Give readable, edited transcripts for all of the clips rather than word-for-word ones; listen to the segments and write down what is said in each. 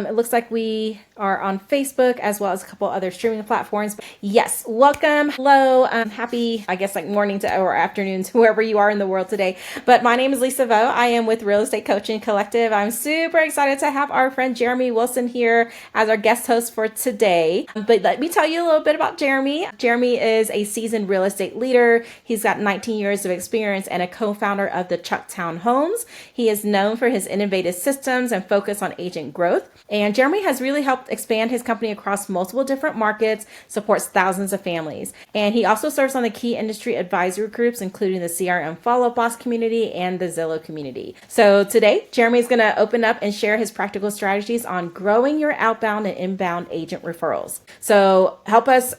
It looks like we are on Facebook as well as a couple other streaming platforms. Yes, welcome. Hello. Happy, I guess, like morning to or afternoon to wherever you are in the world today. But my name is Lisa Vo. I am with Real Estate Coaching Collective. I'm super excited to have our friend Jeremy Wilson here as our guest host for today. But let me tell you a little bit about Jeremy. Jeremy is a seasoned real estate leader. He's got 19 years of experience and a co-founder of the Chucktown Homes. He is known for his innovative systems and focus on agent growth. And Jeremy has really helped expand his company across multiple different markets, supports thousands of families. And he also serves on the key industry advisory groups, including the CRM Follow Boss community and the Zillow community. So today, Jeremy is going to open up and share his practical strategies on growing your outbound and inbound agent referrals. So help us,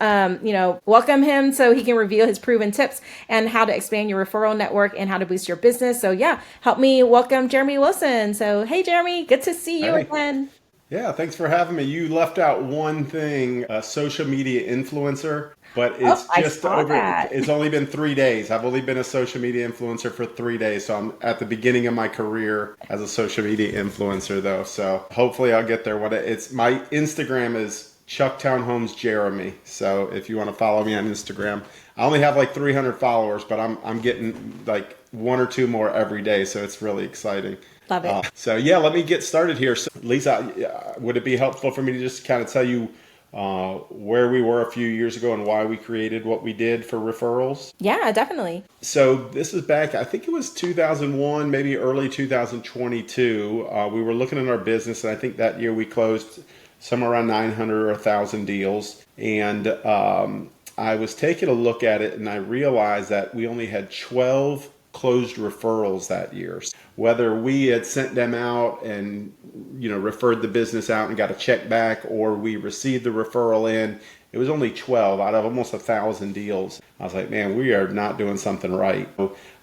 welcome him so he can reveal his proven tips and how to expand your referral network and how to boost your business. So yeah, help me welcome Jeremy Wilson. So hey, Jeremy, good to see you again. Yeah, thanks for having me. You left out one thing, a social media influencer, but it's only been 3 days. I've only been a social media influencer for 3 days. So I'm at the beginning of my career as a social media influencer though. So hopefully I'll get there. My Instagram is Chucktown Homes Jeremy. So if you want to follow me on Instagram, I only have like 300 followers, but I'm getting like one or two more every day. So it's really exciting. Love it. Let me get started here. So, Lisa, would it be helpful for me to just kind of tell you where we were a few years ago and why we created what we did for referrals? Yeah, definitely. So this is back, I think it was 2001, maybe early 2022. We were looking at our business, and I think that year we closed somewhere around 900 or 1,000 deals. And I was taking a look at it, and I realized that we only had 12 closed referrals that year. Whether we had sent them out and referred the business out and got a check back, or we received the referral in, it was only 12 out of almost 1,000 deals. I was like, man, we are not doing something right.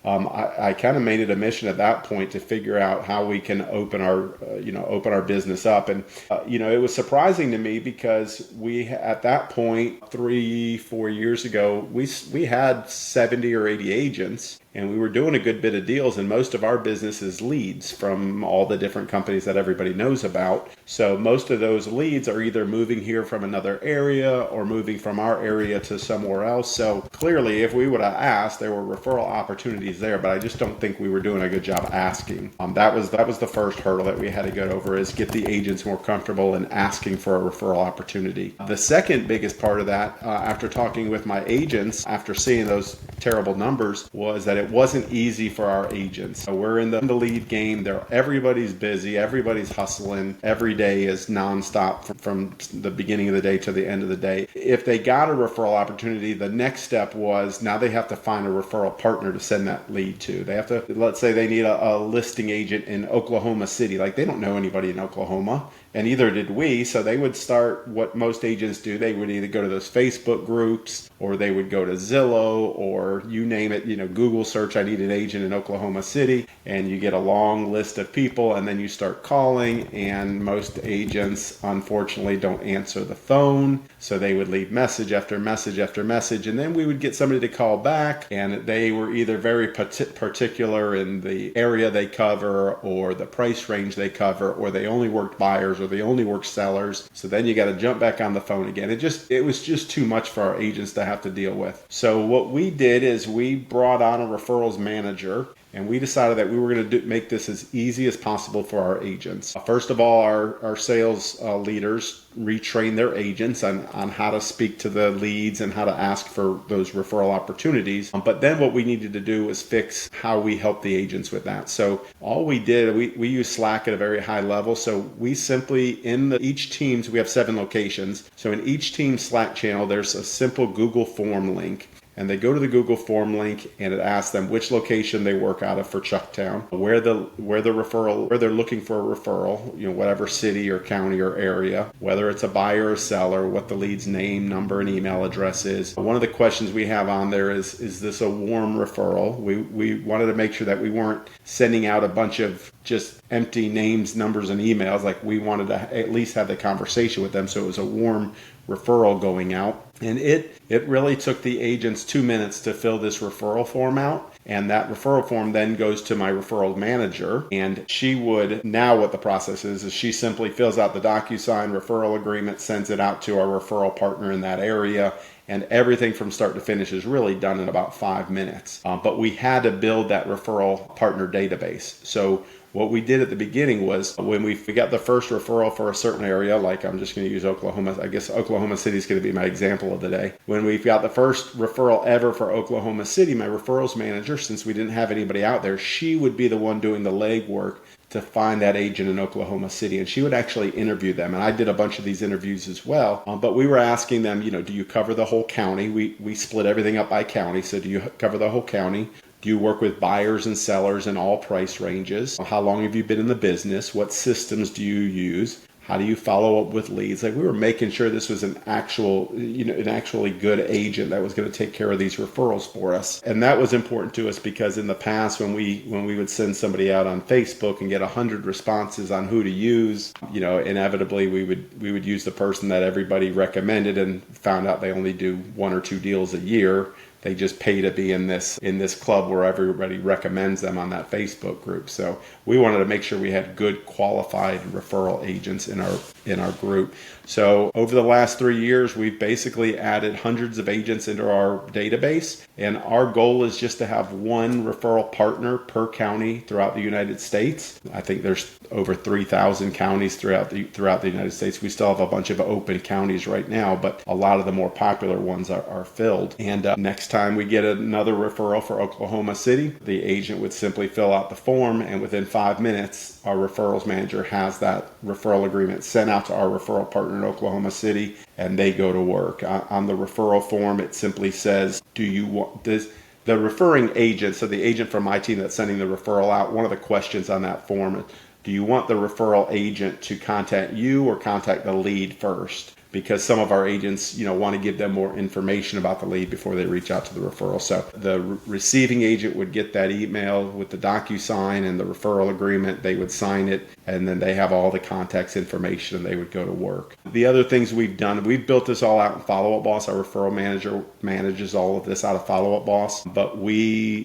I kind of made it a mission at that point to figure out how we can open our business up. And, it was surprising to me because we, at that point, 3-4 years ago, we had 70 or 80 agents. And we were doing a good bit of deals, and most of our business is leads from all the different companies that everybody knows about. So most of those leads are either moving here from another area or moving from our area to somewhere else. So clearly, if we would have asked, there were referral opportunities there, but I just don't think we were doing a good job asking. That was the first hurdle that we had to get over, is get the agents more comfortable in asking for a referral opportunity. The second biggest part of that, after talking with my agents, after seeing those terrible numbers, was that it wasn't easy for our agents. So we're in the lead game. Everybody's busy. Everybody's hustling. Every day is nonstop from the beginning of the day to the end of the day. If they got a referral opportunity, the next step was now they have to find a referral partner to send that lead to. They have to, let's say they need a listing agent in Oklahoma City. Like, they don't know anybody in Oklahoma. And either did we, so they would start what most agents do. They would either go to those Facebook groups, or they would go to Zillow, or you name it, Google search, I need an agent in Oklahoma City, and you get a long list of people, and then you start calling, and most agents, unfortunately, don't answer the phone. So they would leave message after message after message, and then we would get somebody to call back, and they were either very particular in the area they cover, or the price range they cover, or they only worked buyers, or they only work sellers. So then you got to jump back on the phone again. It was just too much for our agents to have to deal with. So what we did is we brought on a referrals manager, and we decided that we were going to make this as easy as possible for our agents. First of all, our sales leaders retrain their agents on how to speak to the leads and how to ask for those referral opportunities. But then what we needed to do was fix how we help the agents with that. So all we did, we use Slack at a very high level. So we simply, each teams, we have 7 locations. So in each team Slack channel, there's a simple Google form link. And they go to the Google form link, and it asks them which location they work out of for Chucktown, where they're looking for a referral, whatever city or county or area, whether it's a buyer or seller, what the lead's name, number, and email address is. One of the questions we have on there is this a warm referral? We wanted to make sure that we weren't sending out a bunch of just empty names, numbers, and emails. Like, we wanted to at least have the conversation with them, so it was a warm referral going out. And it really took the agents 2 minutes to fill this referral form out. And that referral form then goes to my referral manager. And she would, now what the process is she simply fills out the DocuSign referral agreement, sends it out to our referral partner in that area. And everything from start to finish is really done in about 5 minutes. But we had to build that referral partner database. So what we did at the beginning was when we got the first referral for a certain area, like I'm just going to use Oklahoma. I guess Oklahoma City is going to be my example of the day. When we got the first referral ever for Oklahoma City, my referrals manager, since we didn't have anybody out there, she would be the one doing the legwork to find that agent in Oklahoma City. And she would actually interview them. And I did a bunch of these interviews as well. But we were asking them, do you cover the whole county? We split everything up by county. So do you cover the whole county? Do you work with buyers and sellers in all price ranges? How long have you been in the business? What systems do you use? How do you follow up with leads? Like, we were making sure this was an actually good agent that was going to take care of these referrals for us. And that was important to us because in the past, when we would send somebody out on Facebook and get 100 responses on who to use, inevitably we would use the person that everybody recommended and found out they only do 1 or 2 deals a year. They just pay to be in this club where everybody recommends them on that Facebook group. So we wanted to make sure we had good qualified referral agents in our group. So over the last 3 years, we've basically added hundreds of agents into our database. And our goal is just to have one referral partner per county throughout the United States. I think there's over 3,000 counties throughout the United States. We still have a bunch of open counties right now, but a lot of the more popular ones are filled. And next time we get another referral for Oklahoma City, the agent would simply fill out the form, and within 5 minutes, our referrals manager has that referral agreement sent out to our referral partner in Oklahoma City, and they go to work. On the referral form, it simply says, do you want this? The referring agent, so the agent from my team that's sending the referral out, one of the questions on that form is, do you want the referral agent to contact you or contact the lead first? Because some of our agents, want to give them more information about the lead before they reach out to the referral. So the receiving agent would get that email with the DocuSign and the referral agreement. They would sign it, and then they have all the contacts information, and they would go to work. The other things we've done, we've built this all out in Follow Up Boss. Our referral manager manages all of this out of Follow Up Boss, but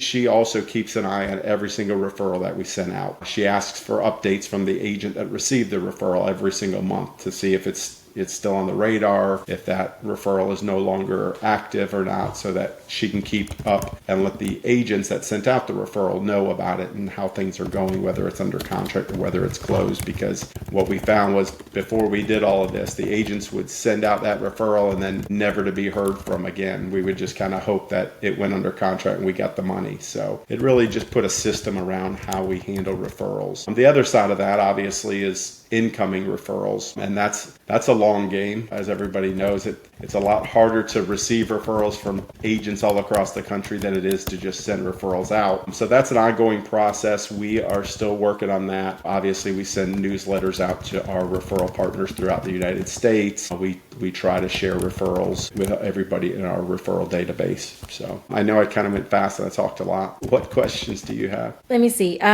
she also keeps an eye on every single referral that we send out. She asks for updates from the agent that received the referral every single month to see if it's still on the radar, if that referral is no longer active or not, so that she can keep up and let the agents that sent out the referral know about it and how things are going, whether it's under contract or whether it's closed. Because what we found was before we did all of this, the agents would send out that referral and then never to be heard from again. We would just kind of hope that it went under contract and we got the money. So it really just put a system around how we handle referrals. The other side of that obviously is incoming referrals, and that's a long game. As everybody knows, it's a lot harder to receive referrals from agents all across the country than it is to just send referrals out. So that's an ongoing process. We are still working on that. Obviously, we send newsletters out to our referral partners throughout the United States. We try to share referrals with everybody in our referral database. So I know I kind of went fast and I talked a lot. What questions do you have? Let me see. So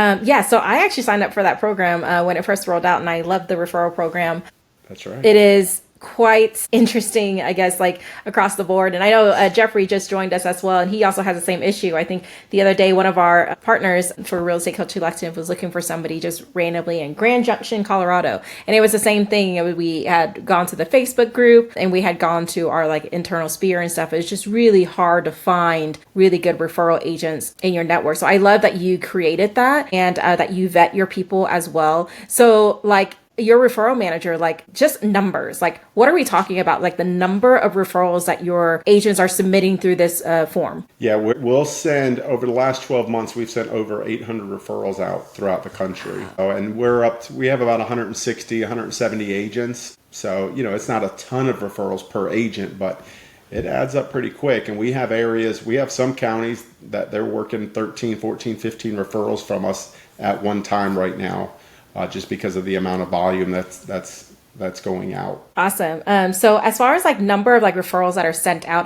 I actually signed up for that program when it first rolled out, and I love the referral program. That's right. It is quite interesting, I guess, like across the board. And I know Jeffrey just joined us as well, and he also has the same issue. I think the other day, one of our partners for Real Estate Coach Collective was looking for somebody just randomly in Grand Junction, Colorado. And it was the same thing. We had gone to the Facebook group and we had gone to our like internal sphere and stuff. It's just really hard to find really good referral agents in your network. So I love that you created that and that you vet your people as well. So like, your referral manager, like just numbers, like what are we talking about? Like the number of referrals that your agents are submitting through this form? Yeah, we'll send, over the last 12 months, we've sent over 800 referrals out throughout the country. And we have about 160, 170 agents. So, it's not a ton of referrals per agent, but it adds up pretty quick. And we have some counties that they're working 13, 14, 15 referrals from us at one time right now. Just because of the amount of volume that's going out. Awesome. So as far as like number of like referrals that are sent out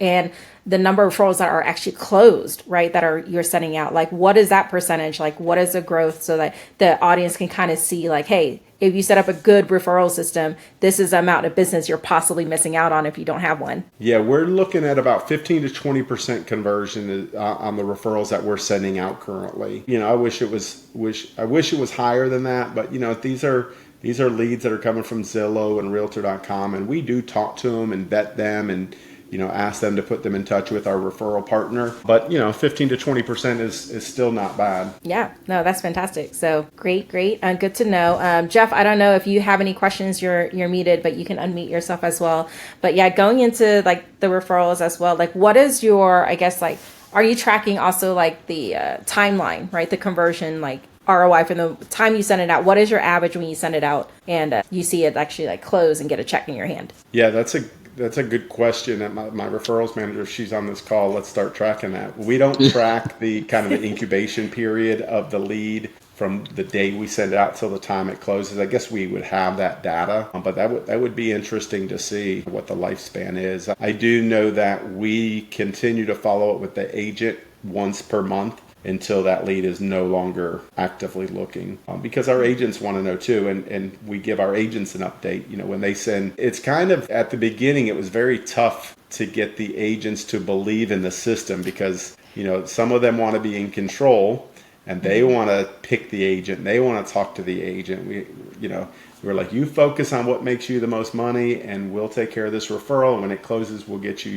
and the number of referrals that are actually closed, right? That are you're sending out. Like, what is that percentage? Like, what is the growth so that the audience can kind of see like, hey, if you set up a good referral system, this is the amount of business you're possibly missing out on if you don't have one. Yeah, we're looking at about 15 to 20% conversion on the referrals that we're sending out currently. I wish it was higher than that, but these are leads that are coming from Zillow and Realtor.com, and we do talk to them and vet them and ask them to put them in touch with our referral partner. But 15 to 20% is still not bad. Yeah, no, that's fantastic. So great, good to know. Jeff, I don't know if you have any questions. You're muted, but you can unmute yourself as well. But yeah, going into like the referrals as well. Like, what is your, I guess, like, are you tracking also like the timeline, right? The conversion, like ROI from the time you send it out. What is your average when you send it out and you see it actually like close and get a check in your hand? Yeah, that's a good question. And my referrals manager, if she's on this call, let's start tracking that. We don't track the kind of the incubation period of the lead from the day we send it out till the time it closes. I guess we would have that data, but that would be interesting to see what the lifespan is. I do know that we continue to follow up with the agent once per month until that lead is no longer actively looking, because our agents want to know too, and we give our agents an update when they send. It's kind of, at the beginning it was very tough to get the agents to believe in the system, because some of them want to be in control and they want to pick the agent, they want to talk to the agent. We're like, you focus on what makes you the most money and we'll take care of this referral, and when it closes we'll get you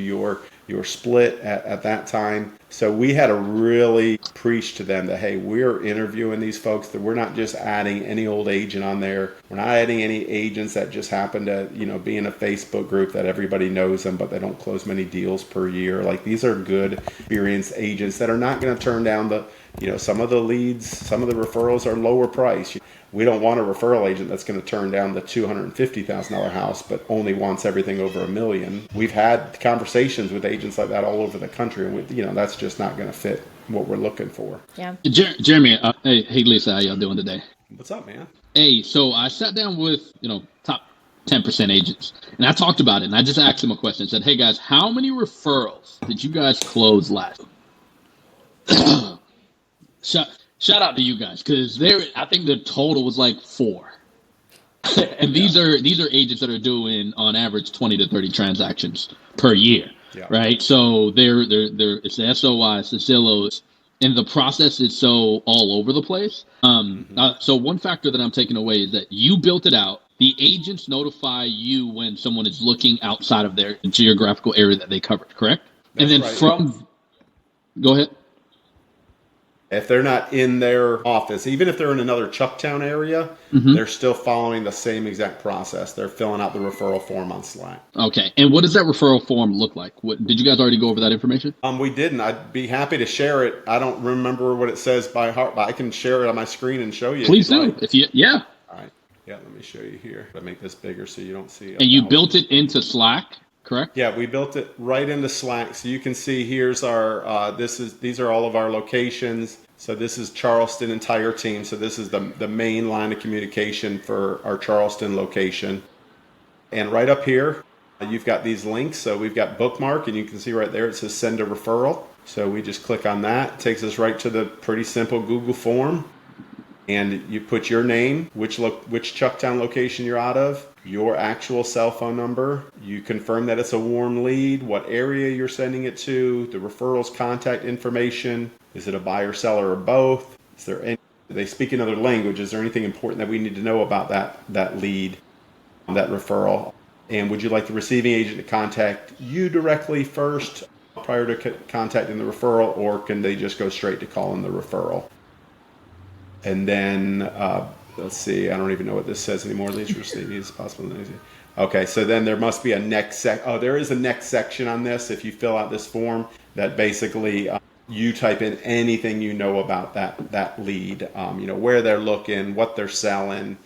your split at that time. So we had to really preach to them that, hey, we're interviewing these folks, that we're not just adding any old agent on there. We're not adding any agents that just happen to be in a Facebook group that everybody knows them, but they don't close many deals per year. Like, these are good, experienced agents that are not going to turn down some of the leads, some of the referrals are lower price. We don't want a referral agent that's going to turn down the $250,000 house, but only wants everything over $1 million. We've had conversations with agents like that all over the country, and that's just not going to fit what we're looking for. Yeah. Jeremy, hey Lisa, how y'all doing today? What's up, man? Hey, so I sat down with top 10% agents, and I talked about it, and I just asked them a question. I said, hey guys, how many referrals did you guys close last? Shout out to you guys, because I think the total was like 4. And these are agents that are doing on average 20 to 30 transactions per year, right? So it's the SOI, it's the Zillows, and the process is so all over the place. So one factor that I'm taking away is that you built it out. The agents notify you when someone is looking outside of their geographical area that they covered, correct? That's and then right. Go ahead. If they're not in their office, even if they're in another Chucktown area, they're still following the same exact process. They're filling out the referral form on Slack. Okay. And what does that referral form look like? Did you guys already go over that information? We didn't. I'd be happy to share it. I don't remember what it says by heart, but I can share it on my screen and show you. Please do. Like. Yeah. All right. Yeah, let me show you here. I make this bigger so you don't see. And you built it into Slack, correct? Yeah, we built it right into Slack. So you can see here's our, these are all of our locations. So this is Charleston entire team. So this is the main line of communication for our Charleston location. And right up here, you've got these links. So we've got bookmark, and you can see right there it says send a referral. So we just click on that. It takes us right to the pretty simple Google form. And you put your name, which Chucktown location you're out of, your actual cell phone number. You confirm that it's a warm lead, what area you're sending it to, the referral's contact information. Is it a buyer, seller, or both? Do they speak another language? Is there anything important that we need to know about that lead, that referral? And would you like the receiving agent to contact you directly first prior to contacting the referral, or can they just go straight to calling the referral? And then, let's see, I don't even know what this says anymore. Leads receiving is possible. Okay, so then there must be a next there is a next section on this. If you fill out this form, that basically you type in anything you know about that lead, where they're looking, what they're selling.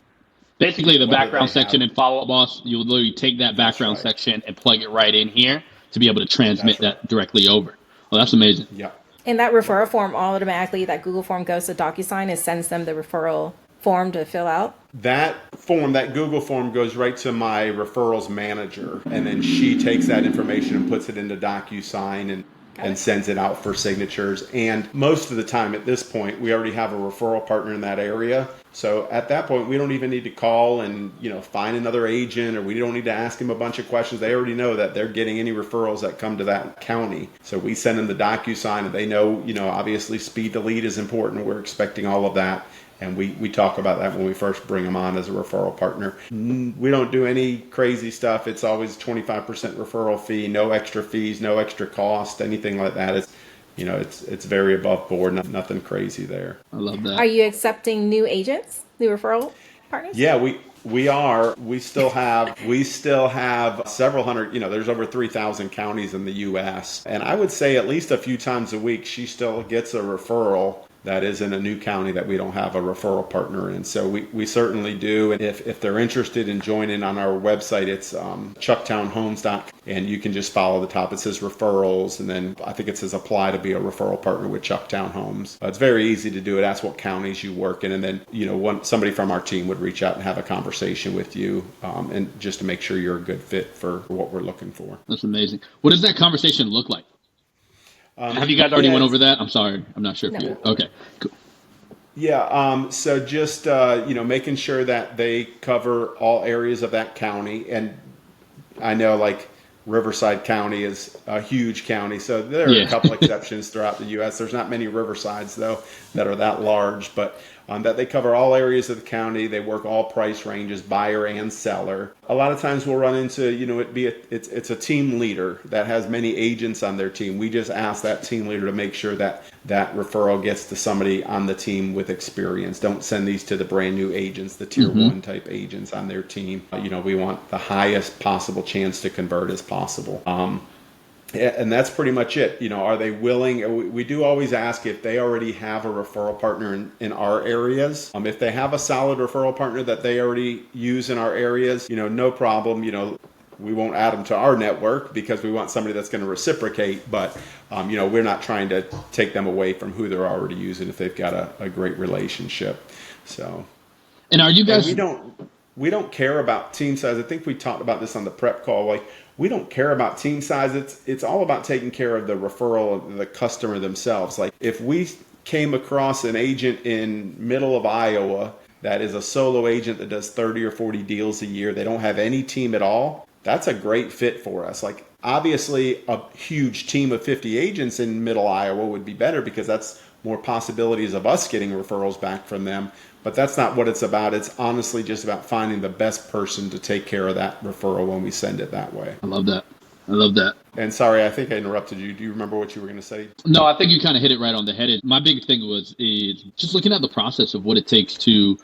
Basically, the background section in Follow Up Boss, you'll literally take that background section and plug it right in here to be able to transmit that directly over. Well, that's amazing. Yeah. And that referral form automatically, that Google form goes to DocuSign and sends them the referral form to fill out? That form, that Google form, goes right to my referrals manager, and then she takes that information and puts it into DocuSign, and and sends it out for signatures. And most of the time at this point, we already have a referral partner in that area. So at that point, we don't even need to call and, find another agent, or we don't need to ask them a bunch of questions. They already know that they're getting any referrals that come to that county. So we send them the DocuSign, and they know, obviously speed to lead is important. We're expecting all of that. And we talk about that when we first bring them on as a referral partner. We don't do any crazy stuff. It's always 25% referral fee, no extra fees, no extra cost, anything like that. It's very above board, nothing crazy there. I love that. Are you accepting new agents, new referral partners? Yeah, we are. We still have several hundred, there's over 3,000 counties in the US. And I would say at least a few times a week, she still gets a referral that is in a new county that we don't have a referral partner in. So we certainly do. And if they're interested in joining on our website, it's chucktownhomes.com. And you can just follow the top. It says referrals. And then I think it says apply to be a referral partner with Chucktown Homes. It's very easy to do it. Ask what counties you work in. And then, somebody from our team would reach out and have a conversation with you and just to make sure you're a good fit for what we're looking for. That's amazing. What does that conversation look like? Have you guys already went over that? I'm sorry. I'm not sure if you did. Okay, cool. Yeah, so just, making sure that they cover all areas of that county. And I know, Riverside County is a huge county, so there are a couple exceptions throughout the U.S. There's not many Riversides, though, that are that large, but that they cover all areas of the county. They work all price ranges, buyer and seller. A lot of times we'll run into, it's a team leader that has many agents on their team. We just ask that team leader to make sure that that referral gets to somebody on the team with experience. Don't send these to the brand new agents, the tier one type agents on their team. We want the highest possible chance to convert as possible. And that's pretty much it. Are they willing? We do always ask if they already have a referral partner in our areas. If they have a solid referral partner that they already use in our areas, no problem. We won't add them to our network because we want somebody that's going to reciprocate. But, we're not trying to take them away from who they're already using if they've got a great relationship. So, and are you guys? We don't care about team size. I think we talked about this on the prep call. We don't care about team size. It's all about taking care of the referral of the customer themselves. If we came across an agent in middle of Iowa that is a solo agent that does 30 or 40 deals a year, they don't have any team at all, that's a great fit for us. Obviously a huge team of 50 agents in middle Iowa would be better because that's more possibilities of us getting referrals back from them. But that's not what it's about. It's honestly just about finding the best person to take care of that referral when we send it that way. I love that. And sorry, I think I interrupted you. Do you remember what you were going to say? No, I think you kind of hit it right on the head. My big thing is just looking at the process of what it takes to,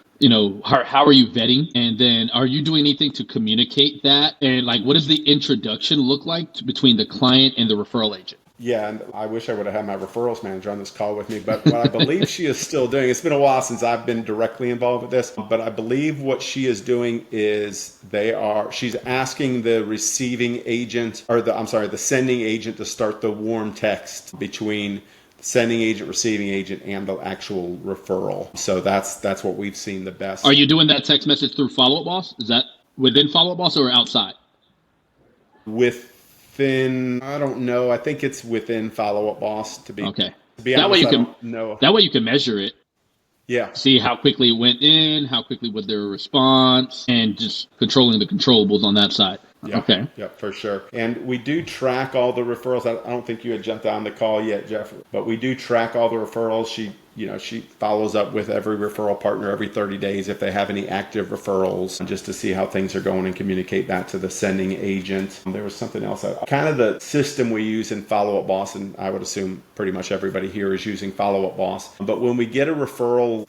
how are you vetting? And then are you doing anything to communicate that? And what does the introduction look like between the client and the referral agent? Yeah, and I wish I would have had my referrals manager on this call with me, but what I believe she is still doing, it's been a while since I've been directly involved with this, but I believe what she is doing is she's asking the receiving agent, the sending agent to start the warm text between the sending agent, receiving agent, and the actual referral. So that's what we've seen the best. Are you doing that text message through Follow Up Boss? Is that within Follow Up Boss or outside? I don't know. I think it's within Follow Up Boss to be okay. To be honest, that way you can measure it. Yeah. See how quickly it went in, how quickly was their response, and just controlling the controllables on that side. Yeah. Okay. Yeah, for sure. And we do track all the referrals. I don't think you had jumped on the call yet, Jeff, but we do track all the referrals. She follows up with every referral partner every 30 days if they have any active referrals, just to see how things are going and communicate that to the sending agent. There was something else. Kind of the system we use in Follow Up Boss, and I would assume pretty much everybody here is using Follow Up Boss. But when we get a referral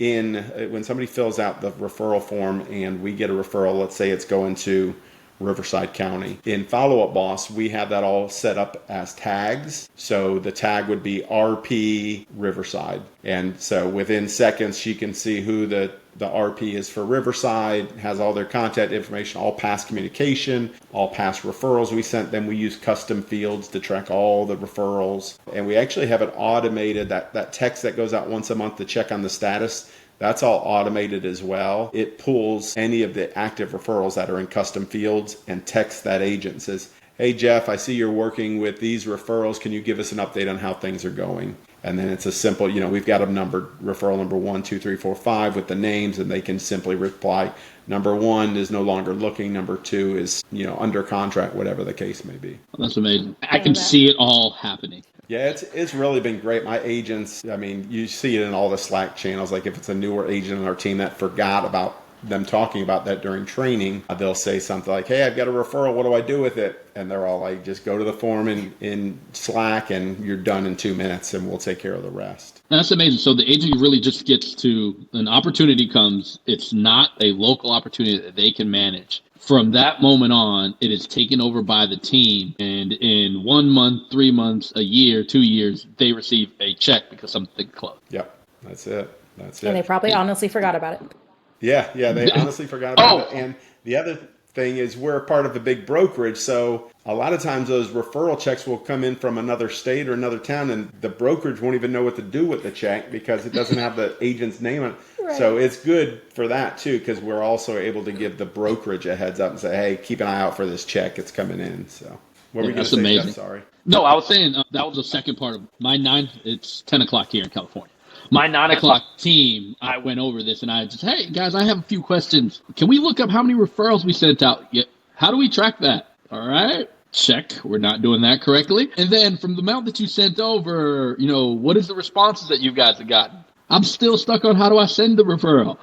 when somebody fills out the referral form and we get a referral, let's say it's going to Riverside County. In Follow Up Boss, we have that all set up as tags. So the tag would be RP Riverside. And so within seconds, she can see who the RP is for Riverside, has all their contact information, all past communication, all past referrals we sent them. We use custom fields to track all the referrals. And we actually have it automated, that text that goes out once a month to check on the status. That's all automated as well. It pulls any of the active referrals that are in custom fields and texts that agent and says, hey, Jeff, I see you're working with these referrals. Can you give us an update on how things are going? And then it's a simple, we've got them numbered, referral number 1, 2, 3, 4, 5 with the names, and they can simply reply. Number 1 is no longer looking. Number 2 is, under contract, whatever the case may be. Well, that's amazing. I can see it all happening. Yeah, it's really been great. My agents, you see it in all the Slack channels. Like if it's a newer agent on our team that forgot about them talking about that during training, they'll say something like, hey, I've got a referral. What do I do with it? And they're all like, just go to the form in Slack and you're done in 2 minutes and we'll take care of the rest. That's amazing. So the agent really just gets to, an opportunity comes. It's not a local opportunity that they can manage. From that moment on, it is taken over by the team. And in 1 month, 3 months, a year, 2 years, they receive a check because something closed. Yep, that's it. And they probably honestly forgot about it. Yeah, they honestly forgot about it. And the other thing is we're a part of a big brokerage, so a lot of times those referral checks will come in from another state or another town, and the brokerage won't even know what to do with the check because it doesn't have the agent's name on it. Right. So it's good for that too, because we're also able to give the brokerage a heads up and say, hey, keep an eye out for this check. It's coming in. So what were you going to say, amazing. Jeff? Sorry. No, I was saying that was the second part of my 9. It's 10 o'clock here in California. My 9 o'clock team, I went over this and I just, hey, guys, I have a few questions. Can we look up how many referrals we sent out? Yeah. How do we track that? All right. Check. We're not doing that correctly. And then from the amount that you sent over, what is the responses that you guys have gotten? I'm still stuck on how do I send the referral?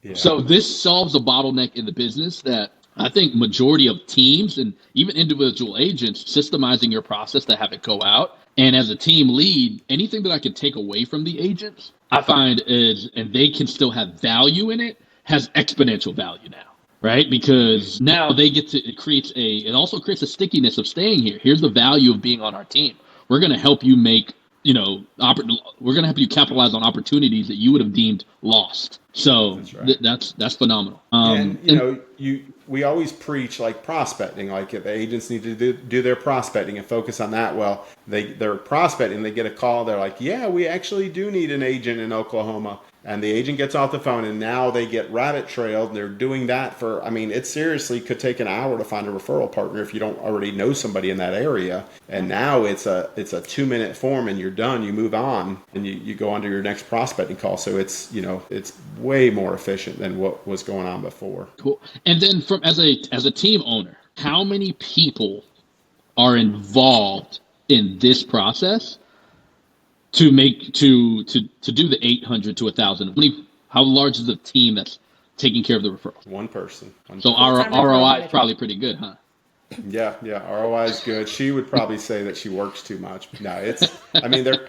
Yeah. So this solves a bottleneck in the business that I think majority of teams and even individual agents systemizing your process to have it go out. And as a team lead, anything that I can take away from the agents, I find is, and they can still have value in it, has exponential value now, right? Because now they get to, it also creates a stickiness of staying here. Here's the value of being on our team. We're going to help you make, we're going to help you capitalize on opportunities that you would have deemed lost. So that's right. That's phenomenal. We always preach like prospecting, like if the agents need to do their prospecting and focus on that. Well, they're prospecting, they get a call, they're like, yeah, we actually do need an agent in Oklahoma. And the agent gets off the phone and now they get rabbit trailed. And they're doing that for, it seriously could take an hour to find a referral partner if you don't already know somebody in that area. And now it's a 2-minute form and you're done. You move on and you go on to your next prospecting call. So it's way more efficient than what was going on before. Cool. And then as a team owner, how many people are involved in this process to do the 800 to 1,000? How large is the team that's taking care of the referrals? One person. So our ROI is probably pretty good, huh? Yeah, ROI is good. She would probably say that she works too much. No,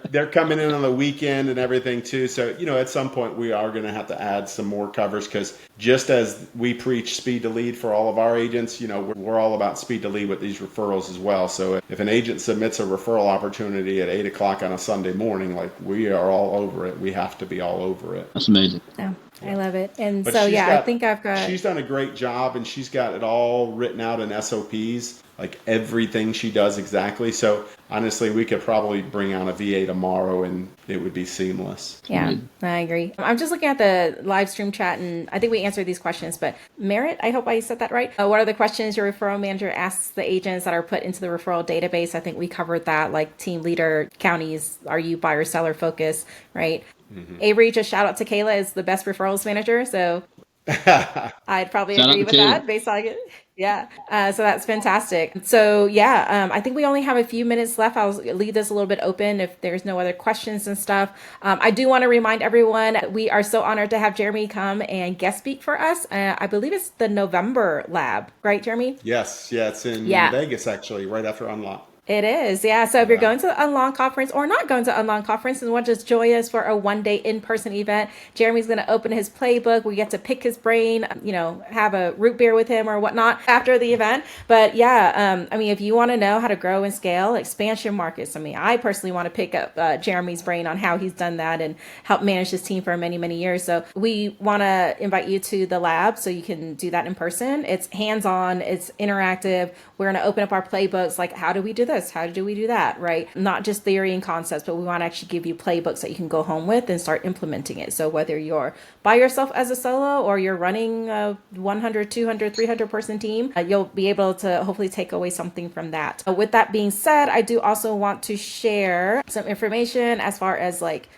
they're coming in on the weekend and everything too. So, at some point we are going to have to add some more covers because just as we preach speed to lead for all of our agents, we're all about speed to lead with these referrals as well. So if an agent submits a referral opportunity at 8 o'clock on a Sunday morning, like we are all over it. We have to be all over it. That's amazing. Yeah. I love it. And but so, I think she's done a great job and she's got it all written out in SOPs, like everything she does exactly. So honestly, we could probably bring on a VA tomorrow and it would be seamless. Yeah, I agree. I'm just looking at the live stream chat and I think we answered these questions, but Merritt, I hope I said that right. What are the questions your referral manager asks the agents that are put into the referral database? I think we covered that, like team leader, counties, are you buyer seller focused, right? Mm-hmm. Avery, just shout out to Kayla is the best referrals manager. So I'd probably agree with that based on it. Yeah. So that's fantastic. So I think we only have a few minutes left. I'll leave this a little bit open if there's no other questions and stuff. I do want to remind everyone, we are so honored to have Jeremy come and guest speak for us. I believe it's the November lab, right, Jeremy? Yes. Yeah. It's in Vegas, actually, right after Unlock. It is, yeah. So if you're going to the Unlock Conference or not going to Unlock Conference and want to just join us for a one-day in-person event, Jeremy's going to open his playbook. We get to pick his brain, have a root beer with him or whatnot after the event. But if you want to know how to grow and scale expansion markets, I personally want to pick up Jeremy's brain on how he's done that and help manage his team for many, many years. So we want to invite you to the lab so you can do that in person. It's hands-on, it's interactive. We're going to open up our playbooks. Like, how do we do this? this? How do we do that? Right? Not just theory and concepts, but we want to actually give you playbooks that you can go home with and start implementing it. So whether you're by yourself as a solo or you're running a 100, 200, 300 person team, you'll be able to hopefully take away something from that. With that being said, I do also want to share some information as far as like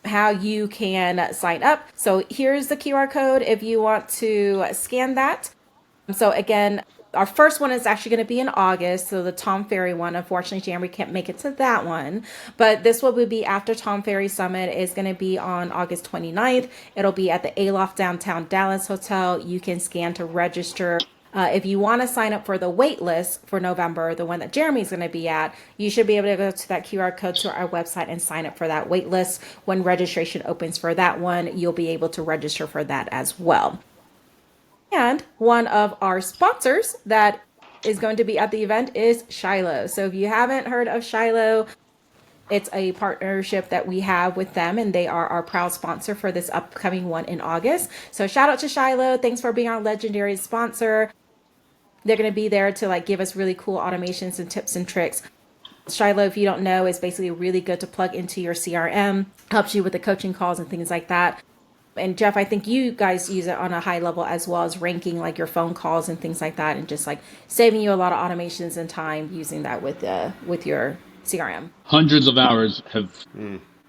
how you can sign up. So here's the QR code if you want to scan that. So again, our first one is actually going to be in August. So the Tom Ferry one, unfortunately, Jeremy can't make it to that one, but this one will be after Tom Ferry Summit is going to be on August 29th. It'll be at the Aloft Downtown Dallas Hotel. You can scan to register. If you want to sign up for the wait list for November, the one that Jeremy's going to be at, you should be able to go to that QR code to our website and sign up for that wait list. When registration opens for that one, you'll be able to register for that as well. And one of our sponsors that is going to be at the event is Shiloh. So if you haven't heard of Shiloh, it's a partnership that we have with them, and they are our proud sponsor for this upcoming one in August. So shout out to Shiloh. Thanks for being our legendary sponsor. They're going to be there to like give us really cool automations and tips and tricks. Shiloh, if you don't know, is basically really good to plug into your CRM, helps you with the coaching calls and things like that. And Jeff, I think you guys use it on a high level as well as ranking like your phone calls and things like that, and just like saving you a lot of automations and time using that with your CRM. Hundreds of hours have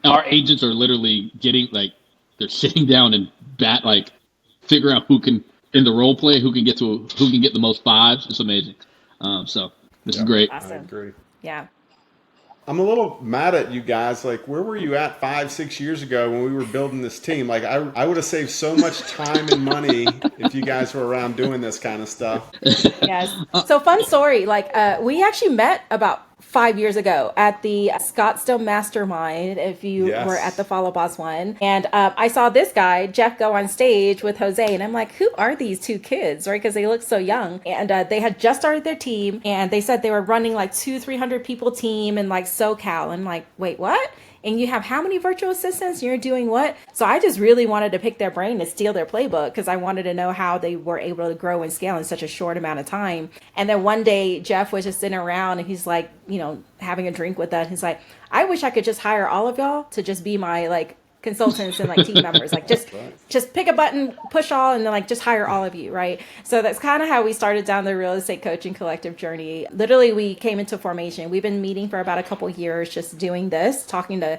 our agents are literally getting like they're sitting down and figure out who can in the role play who can get the most fives. It's amazing. So this is great. Awesome. I agree. Yeah. I'm a little mad at you guys. Like, where were you at 5-6 years ago when we were building this team? Like, I would have saved so much time and money if you guys were around doing this kind of stuff. Yes. So fun story. Like, we actually met about 5 years ago at the Scottsdale Mastermind, if you were at the Follow Boss one. And I saw this guy, Jeff, go on stage with Jose. And I'm like, who are these two kids? Right? Because they look so young. And they had just started their team. And they said they were running like 200-300 people team in like SoCal. And I'm like, wait, what? And you have how many virtual assistants? You're doing what? So I just really wanted to pick their brain and steal their playbook because I wanted to know how they were able to grow and scale in such a short amount of time. And then one day Jeff was just sitting around and he's like, having a drink with us. He's like, I wish I could just hire all of y'all to just be my like consultants and like team members, like just pick a button, push all, and then like just hire all of you, right? So that's kind of how we started down the real estate coaching collective journey. Literally, we came into formation. We've been meeting for about a couple years, just doing this, talking to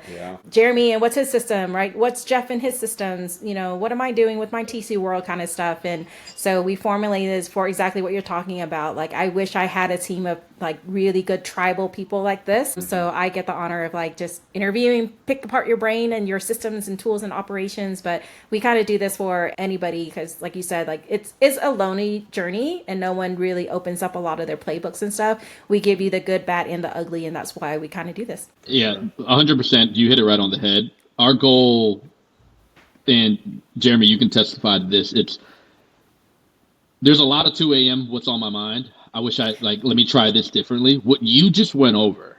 Jeremy and what's his system, right? What's Jeff and his systems? What am I doing with my TC world kind of stuff? And so we formulated this for exactly what you're talking about. Like, I wish I had a team of like really good tribal people like this. So I get the honor of like just interviewing, pick apart your brain and your systems and tools and operations. But we kind of do this for anybody because like you said, like it's a lonely journey and no one really opens up a lot of their playbooks and stuff. We give you the good, bad, and the ugly. And that's why we kind of do this. Yeah, 100%. You hit it right on the head. Our goal, and Jeremy, you can testify to this. There's a lot of 2 a.m. what's on my mind. I wish let me try this differently. What you just went over,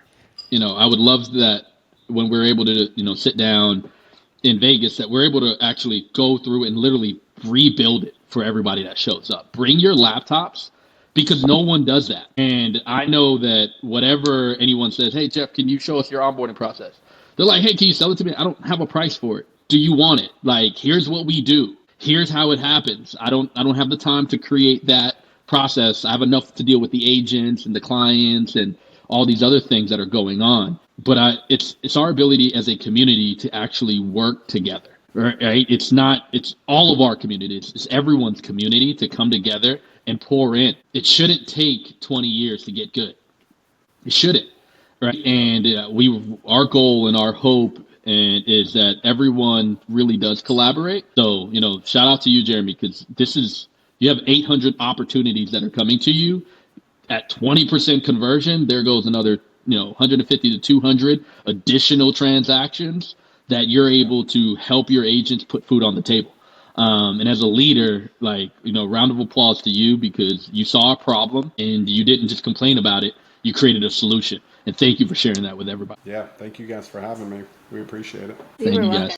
I would love that when we're able to, sit down in Vegas, that we're able to actually go through and literally rebuild it for everybody that shows up. Bring your laptops because no one does that. And I know that whatever anyone says, hey, Jeff, can you show us your onboarding process? They're like, hey, can you sell it to me? I don't have a price for it. Do you want it? Like, here's what we do. Here's how it happens. I don't have the time to create that process. I have enough to deal with the agents and the clients and all these other things that are going on. But it's our ability as a community to actually work together, right? It's all of our communities. It's everyone's community to come together and pour in. It shouldn't take 20 years to get good. It shouldn't, right? And our goal and our hope is that everyone really does collaborate. So, shout out to you, Jeremy, because you have 800 opportunities that are coming to you at 20% conversion. There goes another, 150 to 200 additional transactions that you're able to help your agents put food on the table. And as a leader, round of applause to you because you saw a problem and you didn't just complain about it. You created a solution. And thank you for sharing that with everybody. Yeah. Thank you guys for having me. We appreciate it. Thank you guys.